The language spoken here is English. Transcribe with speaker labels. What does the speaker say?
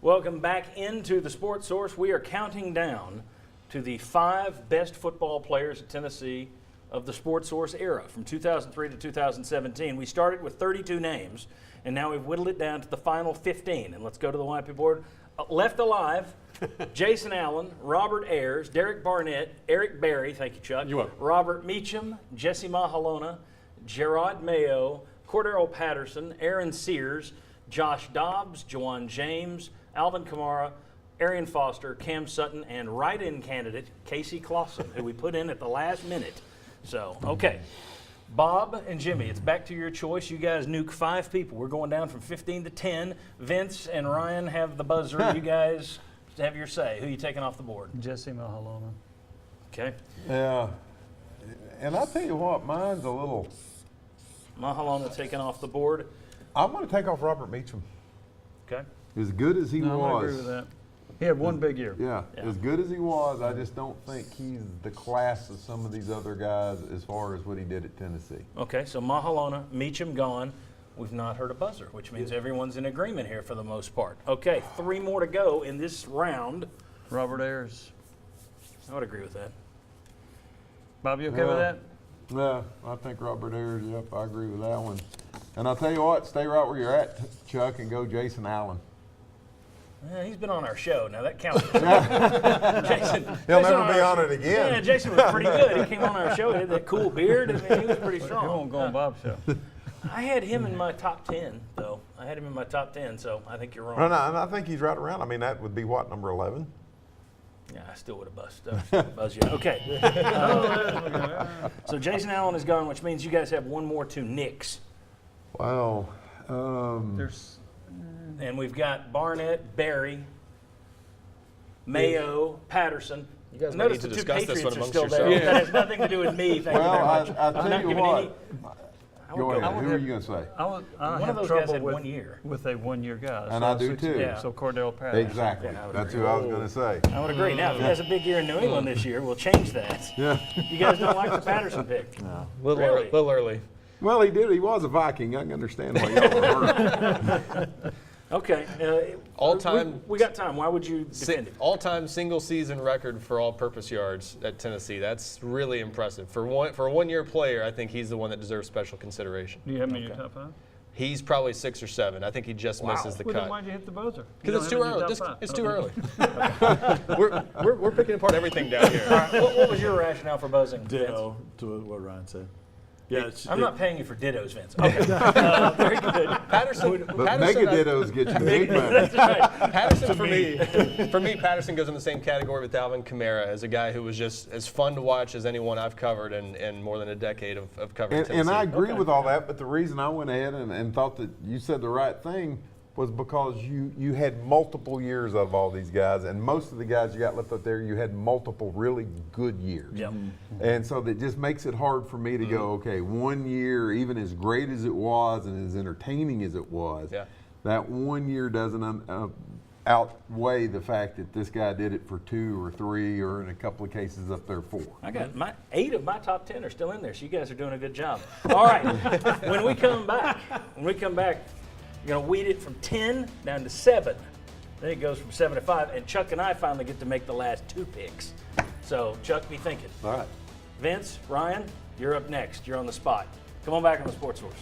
Speaker 1: Welcome back into the Sports Source. We are counting down to the 5 best football players at Tennessee of the Sports Source era from 2003 to 2017. We started with 32 names, and now we've whittled it down to the final 15. And let's go to the YP board. Left alive, Jason Allen, Robert Ayers, Derek Barnett, Eric Berry, thank you, Chuck.
Speaker 2: You're welcome.
Speaker 1: Robert Meacham, Jesse Mahalona, Gerard Mayo, Cordero Patterson, Aaron Sears, Josh Dobbs, Jawan James, Alvin Kamara, Arian Foster, Cam Sutton, and write-in candidate Casey Clausen, who we put in at the last minute. So, okay. Bob and Jimmy, it's back to your choice. You guys nuke 5 people. We're going down from 15 to 10. Vince and Ryan have the buzzer. You guys have your say. Who are you taking off the board?
Speaker 3: Jesse Mahalona.
Speaker 1: Okay.
Speaker 4: Yeah. And I'll tell you what, mine's a little.
Speaker 1: Mahalona taken off the board.
Speaker 4: I'm going to take off Robert Meacham.
Speaker 1: Okay.
Speaker 4: As good as he
Speaker 3: No, I
Speaker 4: was.
Speaker 3: agree with that. He had one big year.
Speaker 4: Yeah,
Speaker 1: Yeah.
Speaker 4: as good as he was, I just don't think he's the class of some of these other guys as far as what he did at Tennessee.
Speaker 1: Okay, so Mahalona, Meacham gone. We've not heard a buzzer, which means everyone's in agreement here for the most part. Okay, 3 more to go in this round.
Speaker 3: Robert Ayers.
Speaker 1: I would agree with that.
Speaker 3: Bob, you okay with that?
Speaker 4: Yeah, I think Robert Ayers, yep, I agree with that one. And I'll tell you what, stay right where you're at, Chuck, and go Jason Allen.
Speaker 1: Yeah, he's been on our show. Now that counts. Jason,
Speaker 4: He'll
Speaker 1: Jason
Speaker 4: never be
Speaker 1: our
Speaker 4: on it again.
Speaker 1: Yeah, Jason was pretty good. He came on our show. He had that cool beard. I mean, he was pretty
Speaker 3: He
Speaker 1: strong.
Speaker 3: won't go on Bob's show.
Speaker 1: I had him in my top 10, though. I had him in my top 10, so I think you're wrong.
Speaker 4: And I think he's right around. I mean, that would be what, number 11?
Speaker 1: Yeah, I still would have buzzed you. Okay. So Jason Allen is gone, which means you guys have one more to Knicks.
Speaker 4: Wow.
Speaker 3: There's
Speaker 1: And we've got Barnett, Berry, Mayo, Patterson.
Speaker 2: You guys might
Speaker 1: Notice
Speaker 2: need to
Speaker 1: the 2
Speaker 2: discuss this
Speaker 1: Patriots
Speaker 2: one
Speaker 1: are
Speaker 2: amongst
Speaker 1: still there.
Speaker 2: yourselves.
Speaker 1: That has nothing to do with me. Thank you very much.
Speaker 4: I'll
Speaker 1: I'm
Speaker 4: tell
Speaker 1: not
Speaker 4: you
Speaker 1: giving
Speaker 4: what.
Speaker 1: any. I
Speaker 4: Go
Speaker 1: would
Speaker 4: ahead.
Speaker 1: go-
Speaker 4: Who are you going to say?
Speaker 3: I
Speaker 1: One of
Speaker 3: have
Speaker 1: those guys
Speaker 3: trouble
Speaker 1: had
Speaker 3: with
Speaker 1: 1 year.
Speaker 3: with a one-year guy.
Speaker 4: And
Speaker 3: So
Speaker 4: I do
Speaker 3: 60
Speaker 4: too.
Speaker 1: Yeah.
Speaker 3: So Cordell Patterson.
Speaker 4: Exactly.
Speaker 1: Yeah, I would
Speaker 4: That's
Speaker 1: agree.
Speaker 4: who I was going to say.
Speaker 1: I would agree. Now, if he has a big year in New England this year, we'll change that.
Speaker 4: Yeah.
Speaker 1: You guys don't like the Patterson pick?
Speaker 2: Little
Speaker 1: Really?
Speaker 2: early.
Speaker 4: Well, he did. He was a Viking. I can understand why y'all were hurt.
Speaker 1: Okay.
Speaker 2: All-time-
Speaker 1: We got time. Why would you defend it?
Speaker 2: All-time single-season record for all-purpose yards at Tennessee. That's really impressive. For a one-year player, I think he's the one that deserves special consideration.
Speaker 3: Do you have him in your top 5?
Speaker 2: He's probably 6 or 7. I think he just misses the
Speaker 3: Well, then
Speaker 2: cut.
Speaker 3: why'd you hit the buzzer?
Speaker 2: Because it's too early. It's too early. We're picking apart everything down here.
Speaker 1: What was your rationale for buzzing, Vince?
Speaker 5: Ditto to what Ryan said. Yeah,
Speaker 1: I'm not paying you for dittos, Vince. Okay. Very good.
Speaker 2: Patterson,
Speaker 4: But
Speaker 2: Patterson,
Speaker 4: mega dittos get you big money.
Speaker 1: That's right.
Speaker 2: Patterson for me, Patterson goes in the same category with Alvin Kamara as a guy who was just as fun to watch as anyone I've covered in more than a decade of covering
Speaker 4: And
Speaker 2: Tennessee.
Speaker 4: I agree with all that, but the reason I went ahead and thought that you said the right thing was because you had multiple years of all these guys, and most of the guys you got left up there, you had multiple really good years.
Speaker 1: Yep.
Speaker 4: And so that just makes it hard for me to go, okay, 1 year, even as great as it was and as entertaining as it was,
Speaker 2: Yeah.
Speaker 4: that 1 year doesn't outweigh the fact that this guy did it for 2 or 3 or in a couple of cases up there 4.
Speaker 1: I got 8 of my top 10 are still in there, so you guys are doing a good job. All right. When we come back, you're going to weed it from 10 down to 7. Then it goes from 7 to 5, and Chuck and I finally get to make the last 2 picks. So, Chuck, be thinking.
Speaker 4: All right.
Speaker 1: Vince, Ryan, you're up next. You're on the spot. Come on back on the Sports Source.